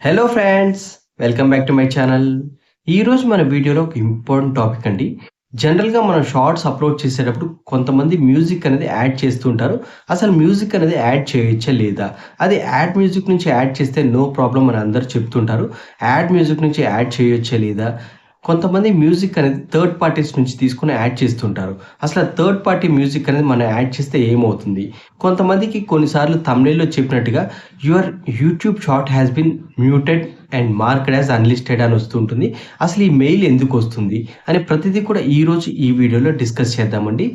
Hello friends, welcome back to my channel. ఈరోజు మన వీడియోలో ఒక ఇంపార్టెంట్ టాపిక్ అండి. జనరల్‌గా మనం షార్ట్స్ అప్‌లోడ్ చేసేటప్పుడు కొంతమంది మ్యూజిక్ అనేది యాడ్ చేస్తూ ఉంటారు. అసలు మ్యూజిక్ అనేది యాడ్ చేయొచ్చా లేదా? అది యాడ్ మ్యూజిక్ నుంచి యాడ్ చేస్తే నో ప్రాబ్లమ్ అని అందరూ చెప్తుంటారు. యాడ్ మ్యూజిక్ నుంచి యాడ్ చేయొచ్చా లేదా? కొంతమంది మ్యూజిక్ అనేది థర్డ్ పార్టీస్ నుంచి తీసుకొని యాడ్ చేస్తుంటారు. అసలు థర్డ్ పార్టీ మ్యూజిక్ అనేది మనం యాడ్ చేస్తే ఏమవుతుంది? కొంతమందికి కొన్నిసార్లు థంబ్‌నెయిల్‌లో చెప్పినట్టుగా your YouTube short has been muted and marked as unlisted అని వస్తుంటుంది. అసలు ఈ మెయిల్ ఎందుకొస్తుంది? అని ప్రతిదీ కూడా ఈరోజు ఈ వీడియోలో డిస్కస్ చేద్దామండి.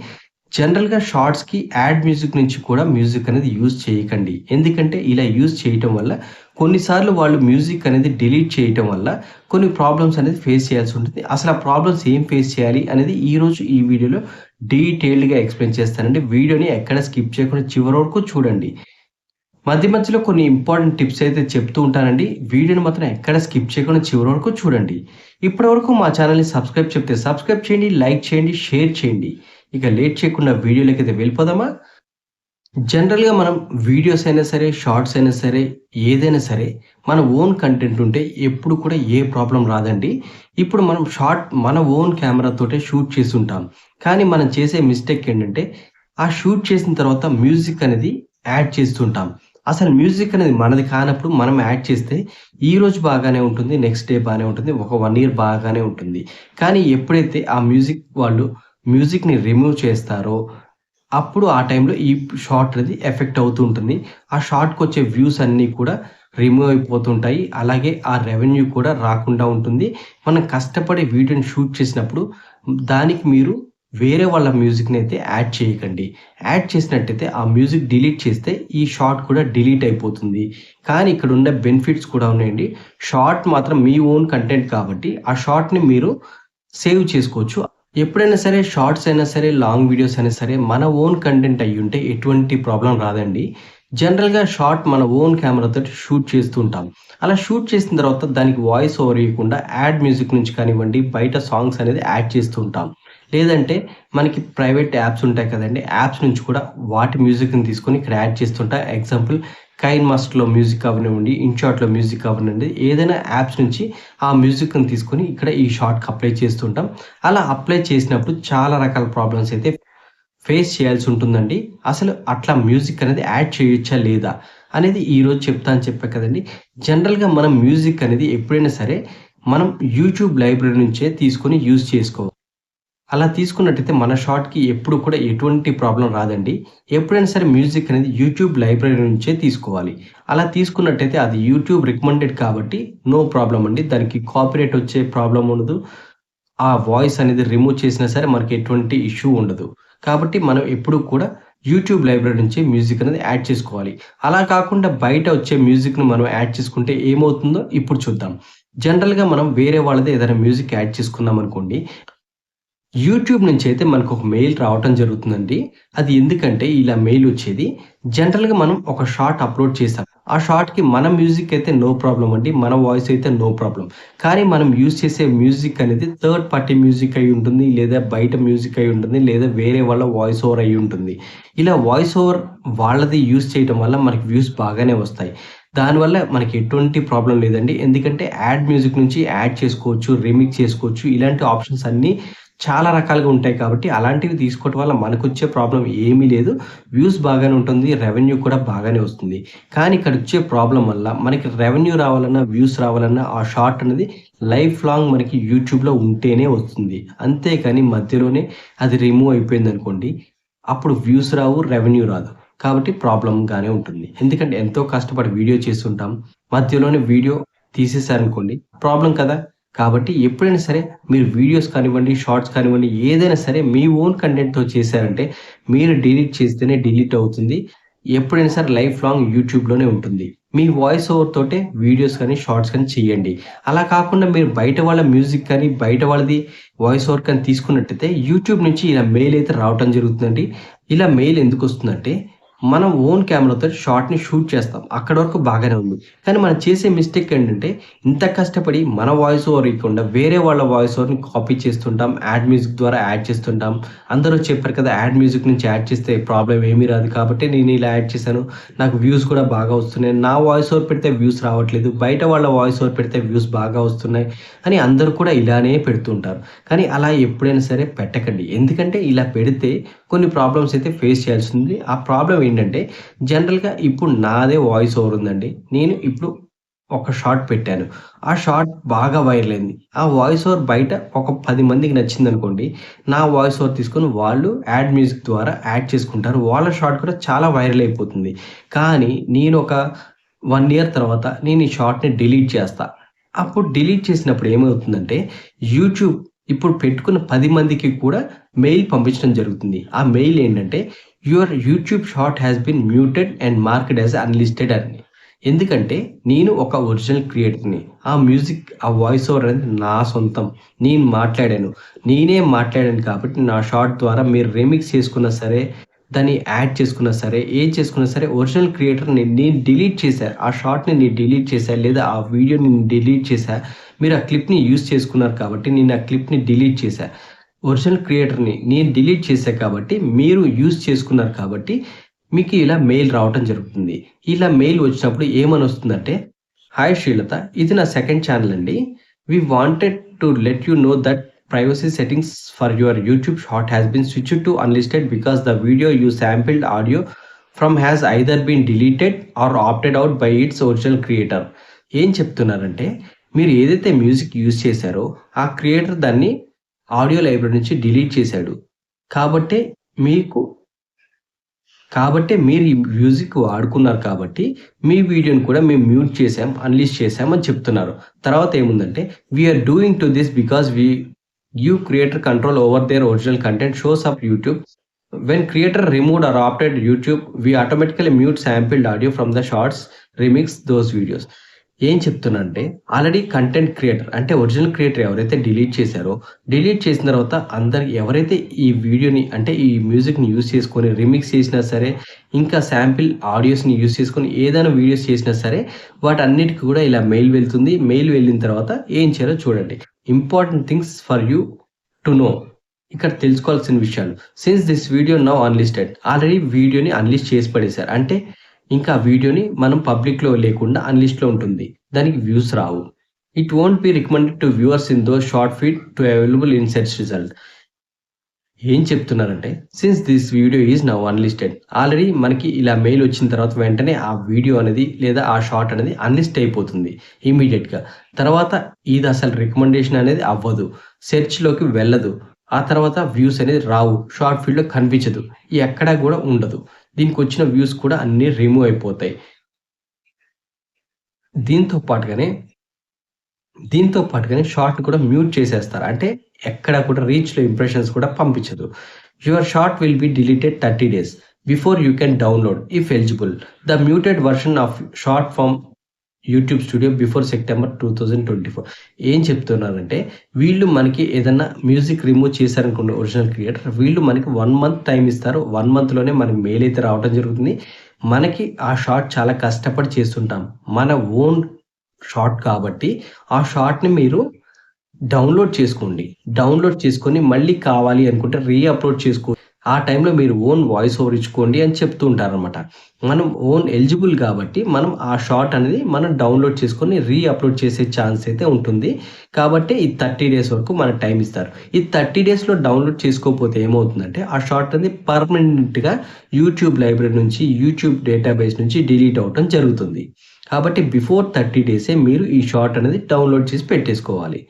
జనరల్‌గా షార్ట్స్‌కి యాడ్ మ్యూజిక్ నుంచి కూడా మ్యూజిక్ అనేది యూజ్ చేయకండి. ఎందుకంటే ఇలా యూజ్ చేయటం వల్ల కొన్నిసార్లు వాళ్ళు మ్యూజిక్ అనేది డిలీట్ చేయటం వల్ల కొన్ని ప్రాబ్లమ్స్ అనేది ఫేస్ చేయాల్సి ఉంటుంది. అసలు ఆ ప్రాబ్లమ్స్ ఏం ఫేస్ చేయాలి అనేది ఈరోజు ఈ వీడియోలో డీటెయిల్డ్‌గా ఎక్స్‌ప్లెయిన్ చేస్తానండి. వీడియోని ఎక్కడ స్కిప్ చేయకుండా చివరి వరకు చూడండి. మధ్య మధ్యలో కొన్ని ఇంపార్టెంట్ టిప్స్ అయితే చెప్తూ ఉంటానండి. వీడియోని మాత్రం ఎక్కడ స్కిప్ చేయకుండా చివరి వరకు చూడండి. ఇప్పటివరకు మా ఛానల్‌ని సబ్స్క్రైబ్ చేయండి, లైక్ చేయండి, షేర్ చేయండి. ఇక లేట్ చేయకుండా వీడియోలోకైతే వెళ్ళిపోదామా? జనరల్‌గా మనం వీడియోస్ అయినా సరే, షార్ట్స్ అయినా సరే, ఏదైనా సరే మన ఓన్ కంటెంట్ ఉంటే ఎప్పుడు కూడా ఏ ప్రాబ్లమ్ రాదండి. ఇప్పుడు మనం మన ఓన్ కెమెరాతోటే షూట్ చేసుంటాం. కానీ మనం చేసే మిస్టేక్ ఏంటంటే, ఆ షూట్ చేసిన తర్వాత మ్యూజిక్ అనేది యాడ్ చేస్తుంటాం. అసలు మ్యూజిక్ అనేది మనది కానప్పుడు మనం యాడ్ చేస్తే ఈరోజు బాగానే ఉంటుంది. నెక్స్ట్ డే బానే ఉంటుంది. ఒక 1 ఇయర్ బాగానే ఉంటుంది. కానీ ఎప్పుడైతే ఆ మ్యూజిక్‌ని రిమూవ్ చేస్తారో అప్పుడు ఆ టైంలో ఈ షార్ట్ అనేది ఎఫెక్ట్ అవుతూ ఉంటుంది. ఆ షార్ట్‌కొచ్చే వ్యూస్ అన్నీ కూడా రిమూవ్ అయిపోతుంటాయి. అలాగే ఆ రెవెన్యూ కూడా రాకుండా ఉంటుంది. మనం కష్టపడి వీడియోని షూట్ చేసినప్పుడు దానికి మీరు వేరే వాళ్ళ మ్యూజిక్‌నైతే యాడ్ చేయకండి. యాడ్ చేసినట్టయితే ఆ మ్యూజిక్ డిలీట్ చేస్తే ఈ షార్ట్ కూడా డిలీట్ అయిపోతుంది. కానీ ఇక్కడ ఉండే బెనిఫిట్స్ కూడా ఉన్నాయండి. షార్ట్ మాత్రం మీ ఓన్ కంటెంట్ కాబట్టి ఆ షార్ట్‌ని మీరు సేవ్ చేసుకోవచ్చు. ఎప్పుడైనా సరే షార్ట్స్ అయినా సరే, లాంగ్ వీడియోస్ అయినా సరే మన ఓన్ కంటెంట్ అయ్యుంటే ఎటువంటి ప్రాబ్లమ్ రాదండి. జనరల్‌గా షార్ట్ మన ఓన్ కెమెరాతోటి షూట్ చేస్తూ ఉంటాం. అలా షూట్ చేసిన తర్వాత దానికి వాయిస్ ఓవర్ ఇయ్యకుండా యాడ్ మ్యూజిక్ నుంచి కానివ్వండి, బయట సాంగ్స్ అనేది యాడ్ చేస్తూ ఉంటాం. లేదంటే మనకి ప్రైవేట్ యాప్స్ ఉంటాయి కదండీ! యాప్స్ నుంచి కూడా వాటి మ్యూజిక్‌ని తీసుకొని ఇక్కడ యాడ్ చేస్తుంటా. ఎగ్జాంపుల్ కైన్ మాస్టర్‌లో మ్యూజిక్ అవ్వనివ్వండి, ఇన్‌షాట్‌లో మ్యూజిక్ అవ్వనివ్వండి, ఏదైనా యాప్స్ నుంచి ఆ మ్యూజిక్‌ని తీసుకొని ఇక్కడ ఈ షార్ట్‌కి అప్లై చేస్తుంటాం. అలా అప్లై చేసినప్పుడు చాలా రకాల ప్రాబ్లమ్స్ అయితే ఫేస్ చేయాల్సి ఉంటుందండి. అసలు అట్లా మ్యూజిక్ అనేది యాడ్ చేయొచ్చా లేదా? అనేది ఈరోజు చెప్తా అని చెప్పా కదండీ! జనరల్‌గా మనం మ్యూజిక్ అనేది ఎప్పుడైనా సరే మనం యూట్యూబ్ లైబ్రరీ నుంచే తీసుకొని యూజ్ చేసుకోవాలి. అలా తీసుకున్నట్టయితే మన షార్ట్‌కి ఎప్పుడు కూడా ఎటువంటి ప్రాబ్లమ్ రాదండి. ఎప్పుడైనా సరే మ్యూజిక్ అనేది యూట్యూబ్ లైబ్రరీ నుంచే తీసుకోవాలి. అలా తీసుకున్నట్టయితే అది యూట్యూబ్ రికమెండెడ్ కాబట్టి నో ప్రాబ్లమ్ అండి. దానికి కాపీరైట్ వచ్చే ప్రాబ్లమ్ ఉండదు. ఆ వాయిస్ అనేది రిమూవ్ చేసినా సరే మనకి ఎటువంటి ఇష్యూ ఉండదు. కాబట్టి మనం ఎప్పుడు కూడా యూట్యూబ్ లైబ్రరీ నుంచి మ్యూజిక్ అనేది యాడ్ చేసుకోవాలి. అలా కాకుండా బయట వచ్చే మ్యూజిక్‌ని మనం యాడ్ చేసుకుంటే ఏమవుతుందో ఇప్పుడు చూద్దాం. జనరల్‌గా మనం వేరే వాళ్ళది ఏదైనా మ్యూజిక్ యాడ్ చేసుకున్నామనుకోండి, యూట్యూబ్ నుంచయితే మనకొక మెయిల్ రావటం జరుగుతుందండి. అది ఎందుకంటే ఇలా మెయిల్ వచ్చేది. జనరల్‌గా మనం ఒక షార్ట్ అప్‌లోడ్ చేసాం. ఆ షార్ట్‌కి మన మ్యూజిక్ అయితే నో ప్రాబ్లమ్ అండి. మన వాయిస్ అయితే నో ప్రాబ్లమ్. కానీ మనం యూజ్ చేసే మ్యూజిక్ అనేది థర్డ్ పార్టీ మ్యూజిక్ అయి ఉంటుంది. లేదా బయట మ్యూజిక్ అయి ఉంటుంది. లేదా వేరే వాళ్ళ వాయిస్ ఓవర్ అయ్యి ఉంటుంది. ఇలా వాయిస్ ఓవర్ వాళ్ళది యూజ్ చేయటం వల్ల మనకి వ్యూస్ బాగానే వస్తాయి. దానివల్ల మనకి ఎటువంటి ప్రాబ్లమ్ లేదండి. ఎందుకంటే యాడ్ మ్యూజిక్ నుంచి యాడ్ చేసుకోవచ్చు, రీమిక్స్ చేసుకోవచ్చు. ఇలాంటి ఆప్షన్స్ అన్నీ చాలా రకాలుగా ఉంటాయి కాబట్టి అలాంటివి తీసుకోవటం వల్ల మనకొచ్చే ప్రాబ్లమ్ ఏమీ లేదు. వ్యూస్ బాగానే ఉంటుంది. రెవెన్యూ కూడా బాగానే వస్తుంది. కానీ ఇక్కడొచ్చే ప్రాబ్లమ్ వల్ల మనకి రెవెన్యూ రావాలన్నా, వ్యూస్ రావాలన్నా ఆ షార్ట్ అనేది లైఫ్ లాంగ్ మనకి యూట్యూబ్‌లో ఉంటేనే వస్తుంది. అంతేకాని మధ్యలోనే అది రిమూవ్ అయిపోయిందనుకోండి, అప్పుడు వ్యూస్ రావు, రెవెన్యూ రాదు. కాబట్టి ప్రాబ్లమ్‌గానే ఉంటుంది. ఎందుకంటే ఎంతో కష్టపడి వీడియో చేసుంటాం. మధ్యలోనే వీడియో తీసేసారనుకోండి ప్రాబ్లమ్ కదా! కాబట్టి ఎప్పుడైనా సరే మీరు వీడియోస్ కానివ్వండి, షార్ట్స్ కానివ్వండి, ఏదైనా సరే మీ ఓన్ కంటెంట్‌తో చేశారంటే మీరు డిలీట్ చేస్తేనే డిలీట్ అవుతుంది. ఎప్పుడైనా సరే లైఫ్ లాంగ్ యూట్యూబ్‌లోనే ఉంటుంది. మీ వాయిస్ ఓవర్ తోటే వీడియోస్ కానీ, షార్ట్స్ కానీ చేయండి. అలా కాకుండా మీరు బయట వాళ్ళ మ్యూజిక్ కానీ, బయట వాళ్ళది వాయిస్ ఓవర్ కానీ తీసుకున్నట్టయితే యూట్యూబ్ నుంచి ఇలా మెయిల్ అయితే రావటం జరుగుతుందండి. ఇలా మెయిల్ ఎందుకొస్తుందంటే మనం ఓన్ కెమెరాతో షాట్‌ని షూట్ చేస్తాం. అక్కడి వరకు బాగానే ఉంది. కానీ మనం చేసే మిస్టేక్ ఏంటంటే, ఇంత కష్టపడి మన వాయిస్ ఓవర్ ఇయ్యకుండా వేరే వాళ్ళ వాయిస్ ఓవర్‌ని కాపీ చేస్తుంటాం. యాడ్ మ్యూజిక్ ద్వారా యాడ్ చేస్తుంటాం. అందరూ చెప్పారు కదా! యాడ్ మ్యూజిక్ నుంచి యాడ్ చేస్తే ప్రాబ్లమ్ ఏమీ రాదు కాబట్టి నేను ఇలా యాడ్ చేశాను. నాకు వ్యూస్ కూడా బాగా వస్తున్నాయి. నా వాయిస్ ఓవర్ పెడితే వ్యూస్ రావట్లేదు. బయట వాళ్ళ వాయిస్ ఓవర్ పెడితే వ్యూస్ బాగా వస్తున్నాయి అని అందరూ కూడా ఇలానే పెడుతుంటారు. కానీ అలా ఎప్పుడైనా సరే పెట్టకండి. ఎందుకంటే ఇలా పెడితే కొన్ని ప్రాబ్లమ్స్ అయితే ఫేస్ చేయాల్సింది. ఆ ప్రాబ్లమ్ ఏంటంటే జనరల్‌గా ఇప్పుడు నాదే వాయిస్ ఓవర్ ఉందండి. నేను ఇప్పుడు ఒక షార్ట్ పెట్టాను. ఆ షార్ట్ బాగా వైరల్ అయింది. ఆ వాయిస్ ఓవర్ బయట ఒక 10 మందికి నచ్చిందనుకోండి. నా వాయిస్ ఓవర్ తీసుకొని వాళ్ళు యాడ్ మ్యూజిక్ ద్వారా యాడ్ చేసుకుంటారు. వాళ్ళ షార్ట్ కూడా చాలా వైరల్ అయిపోతుంది. కానీ నేను ఒక 1 ఇయర్ తర్వాత నేను ఈ షార్ట్‌ని డిలీట్ చేస్తా. అప్పుడు డిలీట్ చేసినప్పుడు ఏమవుతుందంటే యూట్యూబ్ ఇప్పుడు పెట్టుకున్న 10 మందికి కూడా మెయిల్ పంపించడం జరుగుతుంది. ఆ మెయిల్ ఏంటంటే your YouTube short has been muted and marked as unlisted అని. ఎందుకంటే నేను ఒక ఒరిజినల్ క్రియేటర్‌ని. ఆ మ్యూజిక్, ఆ వాయిస్ ఓవర్ అనేది నా సొంతం. నేను మాట్లాడాను. నేనే మాట్లాడాను కాబట్టి నా షార్ట్ ద్వారా మీరు రీమిక్స్ చేసుకున్నా సరే, దాన్ని యాడ్ చేసుకున్నా సరే, ఏది చేసుకున్నా సరే ఒరిజినల్ క్రియేటర్‌ని నేను డిలీట్ చేశా. ఆ షార్ట్‌ని నేను డిలీట్ చేశా. లేదా ఆ వీడియోని నేను డిలీట్ చేశా. మీరు ఆ క్లిప్‌ని యూజ్ చేసుకున్నారు కాబట్టి నేను ఆ క్లిప్‌ని డిలీట్ చేశా. ఒరిజినల్ క్రియేటర్‌ని నేను డిలీట్ చేశా కాబట్టి మీరు యూజ్ చేసుకున్నారు కాబట్టి మీకు ఇలా మెయిల్ రావటం జరుగుతుంది. ఇలా మెయిల్ వచ్చినప్పుడు ఏమనొస్తుందంటే, హాయ్ శ్రీలత, ఇది నా సెకండ్ ఛానల్ అండి. We wanted to let you know that privacy settings for your YouTube short has been switched to unlisted because the video you sampled audio from has either been deleted or opted out by its original creator. ఏం చెప్తున్నారంటే, మీరు ఏదైతే music use చేశారో ఆ creator దాన్ని audio library నుంచి delete చేశాడు. కాబట్టే మీకు మీరు ఈ మ్యూజిక్ వాడుకున్నారు కాబట్టి, మీ వీడియోని కూడా మేము మ్యూట్ చేసాం, అన్‌లిస్ట్ చేసాం అని చెప్తున్నారు. తర్వాత ఏముందంటే, we are doing to this because we give creator control over their original content shows up YouTube. When creator removed or opted YouTube, we automatically mute sampled audio from the shorts, remix those videos. ఏం చెప్తున్నానంటే, already content creator అంటే original creator ఎవరైతే delete చేశారో, delete చేసిన తర్వాత ఎవరైతే ఈ వీడియోని అంటే ఈ మ్యూజిక్‌ని యూజ్ చేసుకొని రీమిక్స్ చేసినా సరే, ఇంకా శాంపిల్ ఆడియోస్‌ని యూజ్ చేసుకొని ఏదైనా వీడియోస్ చేసినా సరే, వాటన్నిటికి కూడా ఇలా మెయిల్ వెళ్తుంది. మెయిల్ వెళ్ళిన తర్వాత ఏం చేయాలో చూడండి. Important things for you to know. ఇక్కడ తెలుసుకోవాల్సిన విషయాలు. Since this video now unlisted. Already వీడియోని అన్‌లిస్ట్ చేసి పడేశారు. అంటే ఇంకా ఆ వీడియోని మనం పబ్లిక్‌లో లేకుండా అన్‌లిస్ట్‌లో ఉంటుంది. దానికి views Rao. It won't be recommended to viewers in those short feed to available in search result. ఏం చెప్తున్నారంటే, since this video is now unlisted. Already మనకి ఇలా మెయిల్ వచ్చిన తర్వాత వెంటనే ఆ వీడియో అనేది లేదా ఆ షార్ట్ అనేది అన్‌లిస్ట్ అయిపోతుంది ఇమ్మీడియేట్‌గా. తర్వాత ఇది అసలు రికమెండేషన్ అనేది అవ్వదు. సెర్చ్‌లోకి వెళ్ళదు. ఆ తర్వాత వ్యూస్ అనేది రావు. షార్ట్ ఫీడ్‌లో కనిపించదు. ఎక్కడా కూడా ఉండదు. దీనికొచ్చిన వ్యూస్ కూడా అన్నీ రిమూవ్ అయిపోతాయి. దీంతో పాటుగానే షార్ట్‌ని కూడా మ్యూట్ చేసేస్తారు. అంటే ఎక్కడ కూడా రీచ్‌లో ఇంప్రెషన్స్ కూడా పంపించదు. Your short will be deleted 30 days before you can download if eligible. The muted version of short from YouTube Studio before September 2024. ఏం చెప్తున్నారంటే, వీళ్ళు మనకి ఏదన్నా మ్యూజిక్ రిమూవ్ చేశారనుకోండి ఒరిజినల్ క్రియేటర్, వీళ్ళు మనకి 1 మంత్ టైమ్ ఇస్తారు. 1 మంత్‌లోనే మనకి మెయిల్ అయితే రావడం జరుగుతుంది. మనకి ఆ షార్ట్ చాలా కష్టపడి చేస్తుంటాం. మన ఓన్ షార్ట్ కాబట్టి ఆ షార్ట్‌ని మీరు డౌన్‌లోడ్ చేసుకోండి. డౌన్‌లోడ్ చేసుకొని మళ్ళీ కావాలి అనుకుంటే అప్‌లోడ్ ఆ టైంలో మీరు ఓన్ వాయిస్ ఓవర్ ఇచ్చుకోండి అని చెప్తూ ఉంటారనమాట. మనం ఓన్ ఎలిజిబుల్ కాబట్టి మనం ఆ షార్ట్ అనేది మనం డౌన్‌లోడ్ చేసుకొని అప్‌లోడ్ చేసే ఛాన్స్ అయితే ఉంటుంది. కాబట్టి ఈ 30 days వరకు మనకు టైమ్ ఇస్తారు. ఈ 30 daysలో డౌన్‌లోడ్ చేసుకోకపోతే ఏమవుతుందంటే ఆ షార్ట్ అనేది పర్మనెంట్‌గా యూట్యూబ్ లైబ్రరీ నుంచి, యూట్యూబ్ డేటాబేస్ నుంచి డిలీట్ అవ్వటం జరుగుతుంది. కాబట్టి బిఫోర్ 30 డేసే మీరు ఈ షార్ట్ అనేది డౌన్‌లోడ్ చేసి పెట్టేసుకోవాలి.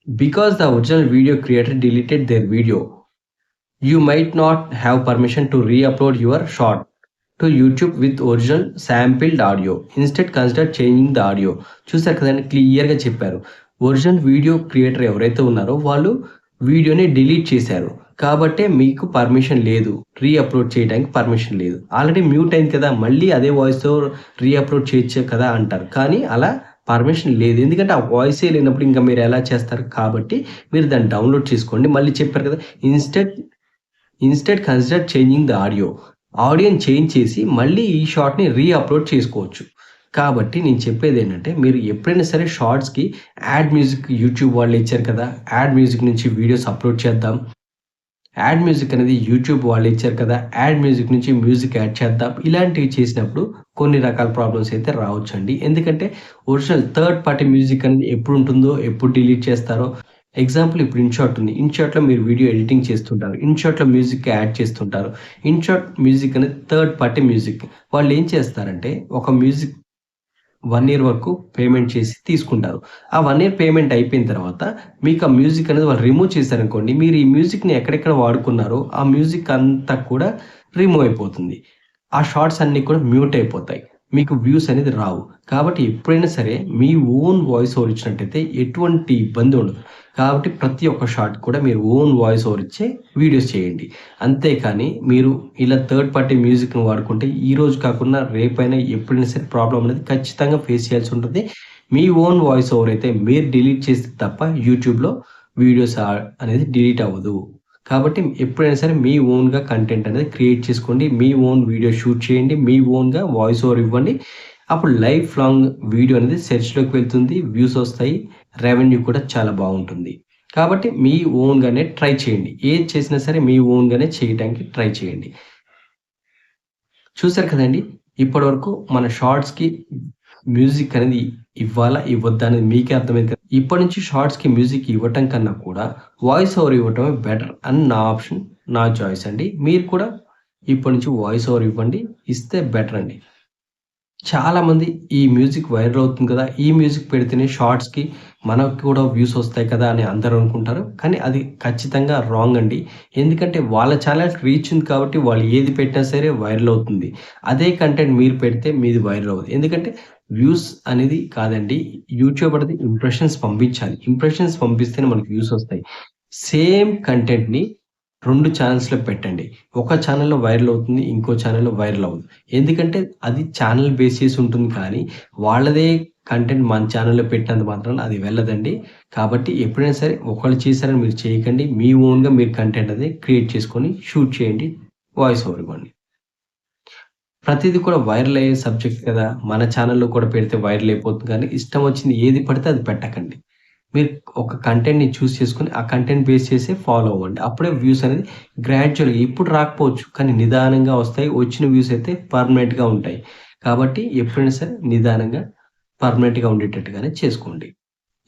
Because the original video creator deleted their video, you might not have permission to re-upload your short to YouTube with original sampled audio. Instead, consider changing the audio. చూసారు కదండి, క్లియర్గా చెప్పారు. ఒరిజినల్ వీడియో క్రియేటర్ ఎవరైతే ఉన్నారో వాళ్ళు వీడియోని delete చేశారు కాబట్టే మీకు పర్మిషన్ లేదు, అప్లోడ్ చేయడానికి పర్మిషన్ లేదు. ఆల్రెడీ మ్యూట్ అయింది కదా, మళ్ళీ అదే వాయిస్తో అప్లోడ్ చేయొచ్చు కదా అంటారు. కానీ అలా పర్మిషన్ లేదు. ఎందుకంటే ఆ వాయిసే లేనప్పుడు ఇంకా మీరు ఎలా చేస్తారు? కాబట్టి మీరు దాన్ని డౌన్లోడ్ చేసుకోండి. మళ్ళీ చెప్పారు కదా, instead consider changing the audio. ఆడియోని చేంజ్ చేసి మళ్ళీ ఈ షార్ట్‌ని అప్‌లోడ్ చేసుకోవచ్చు. కాబట్టి నేను చెప్పేదేంటంటే మీరు ఎప్పుడైనా సరే షార్ట్స్‌కి యాడ్ మ్యూజిక్ యూట్యూబ్ వాళ్ళు ఇచ్చారు కదా! యాడ్ మ్యూజిక్ నుంచి వీడియోస్ అప్‌లోడ్ చేద్దాం. యాడ్ మ్యూజిక్ అనేది యూట్యూబ్ వాళ్ళు ఇచ్చారు కదా! యాడ్ మ్యూజిక్ నుంచి మ్యూజిక్ యాడ్ చేద్దాం. ఇలాంటివి చేసినప్పుడు కొన్ని రకాల ప్రాబ్లమ్స్ అయితే రావచ్చండి. ఎందుకంటే ఒరిజినల్ థర్డ్ పార్టీ మ్యూజిక్ అనేది ఎప్పుడుంటుందో, ఎప్పుడు డిలీట్ చేస్తారో ఎగ్జాంపుల్ ఇప్పుడు ఇన్‌షాట్ ఉంది. ఇన్‌షాట్‌లో మీరు వీడియో ఎడిటింగ్ చేస్తుంటారు. ఇన్‌షాట్‌లో మ్యూజిక్ యాడ్ చేస్తుంటారు. ఇన్‌షాట్ మ్యూజిక్ అనేది థర్డ్ పార్టీ మ్యూజిక్. వాళ్ళు ఏం చేస్తారంటే ఒక మ్యూజిక్ 1 ఇయర్ వరకు పేమెంట్ చేసి తీసుకుంటారు. ఆ 1 ఇయర్ పేమెంట్ అయిపోయిన తర్వాత మీకు ఆ మ్యూజిక్ అనేది వాళ్ళు రిమూవ్ చేశారనుకోండి. మీరు ఈ మ్యూజిక్‌ని ఎక్కడెక్కడ వాడుకున్నారో ఆ మ్యూజిక్ అంతా కూడా రిమూవ్ అయిపోతుంది. ఆ షార్ట్స్ అన్నీ కూడా మ్యూట్ అయిపోతాయి. మీకు వ్యూస్ అనేది రావు. కాబట్టి ఎప్పుడైనా సరే మీ ఓన్ వాయిస్ ఓవర్ ఇచ్చినట్టయితే ఎటువంటి ఇబ్బంది ఉండదు. కాబట్టి ప్రతి ఒక్క షాట్ కూడా మీరు ఓన్ వాయిస్ ఓవర్ ఇచ్చే వీడియోస్ చేయండి. అంతేకానీ మీరు ఇలా థర్డ్ పార్టీ మ్యూజిక్‌ని వాడుకుంటే ఈరోజు కాకుండా రేపైనా ఎప్పుడైనా సరే ప్రాబ్లమ్ అనేది ఖచ్చితంగా ఫేస్ చేయాల్సి ఉంటుంది. మీ ఓన్ వాయిస్ ఓవర్ అయితే మీరు డిలీట్ చేస్తే తప్ప యూట్యూబ్‌లో వీడియోస్ అనేది డిలీట్ అవ్వదు. కాబట్టి ఎప్పుడైనా సరే మీ ఓన్‌గా కంటెంట్ అనేది క్రియేట్ చేసుకోండి. మీ ఓన్ వీడియో షూట్ చేయండి. మీ ఓన్‌గా వాయిస్ ఓవర్ ఇవ్వండి. అప్పుడు లైఫ్ లాంగ్ వీడియో అనేది సెర్చ్‌లోకి వెళ్తుంది. వ్యూస్ వస్తాయి. రెవెన్యూ కూడా చాలా బావుంటుంది. కాబట్టి మీ ఓన్‌గానే ట్రై చేయండి. ఏది చేసినా సరే మీ ఓన్‌గానే చేయటానికి ట్రై చేయండి. చూసారు కదండీ! ఇప్పటివరకు మన షార్ట్స్‌కి మ్యూజిక్ అనేది ఇవ్వాలా? ఇవ్వద్దా? అనేది మీకే అర్థమైంది కదా! ఇప్పటి నుంచి షార్ట్స్‌కి మ్యూజిక్ ఇవ్వటం కన్నా కూడా వాయిస్ ఓవర్ ఇవ్వటమే బెటర్ అని నా ఆప్షన్. నా చాయిస్ అండి. మీరు కూడా ఇప్పటి నుంచి వాయిస్ ఓవర్ ఇవ్వండి. ఇస్తే బెటర్ అండి. చాలామంది ఈ మ్యూజిక్ వైరల్ అవుతుంది కదా! ఈ మ్యూజిక్ పెడితేనే షార్ట్స్‌కి మనకు కూడా వ్యూస్ వస్తాయి కదా! అని అందరూ అనుకుంటారు. కానీ అది ఖచ్చితంగా రాంగ్ అండి. ఎందుకంటే వాళ్ళ ఛానల్‌కి రీచ్ ఉంది కాబట్టి వాళ్ళు ఏది పెట్టినా సరే వైరల్ అవుతుంది. అదే కంటెంట్ మీరు పెడితే మీది వైరల్ అవ్వదు. ఎందుకంటే వ్యూస్ అనేది కాదండి. యూట్యూబ్ అనేది ఇంప్రెషన్స్ పంపించాలి. ఇంప్రెషన్స్ పంపిస్తేనే మనకు వ్యూస్ వస్తాయి. సేమ్ కంటెంట్‌ని 2 ఛానెల్స్‌లో పెట్టండి. ఒక ఛానెల్‌లో వైరల్ అవుతుంది. ఇంకో ఛానెల్‌లో వైరల్ అవ్వదు. ఎందుకంటే అది ఛానెల్ బేస్ చేసి ఉంటుంది కానీ, వాళ్ళదే కంటెంట్ మన ఛానెల్‌లో పెట్టినంత మాత్రాన అది వెళ్ళదండి. కాబట్టి ఎప్పుడైనా సరే ఒకళ్ళు చేశారని మీరు చేయకండి. మీ ఓన్‌గా మీరు కంటెంట్ అనేది క్రియేట్ చేసుకొని షూట్ చేయండి. వాయిస్ ఓవర్ ఇవ్వండి. ప్రతీది కూడా వైరల్ అయ్యే సబ్జెక్ట్ కదా! మన ఛానెల్‌లో కూడా పెడితే వైరల్ అయిపోతుంది కానీ, ఇష్టం వచ్చింది ఏది పడితే అది పెట్టకండి. మీరు ఒక కంటెంట్‌ని చూజ్ చేసుకొని, ఆ కంటెంట్ బేస్ చేసి ఫాలో అవ్వండి. అప్పుడే వ్యూస్ అనేది గ్రాడ్యుయల్‌గా ఇప్పుడు రాకపోవచ్చు. కానీ నిదానంగా వస్తాయి. వచ్చిన వ్యూస్ అయితే పర్మనెంట్‌గా ఉంటాయి. కాబట్టి ఎప్పుడైనా సరే నిదానంగా, పర్మనెంట్‌గా ఉండేటట్టుగానే చేసుకోండి.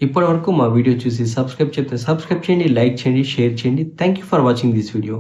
ఇప్పటివరకు మా వీడియో చూసి సబ్స్క్రైబ్ చేస్తే సబ్స్క్రైబ్ చేయండి, లైక్ చేయండి, షేర్ చేయండి. Thank you for watching this video.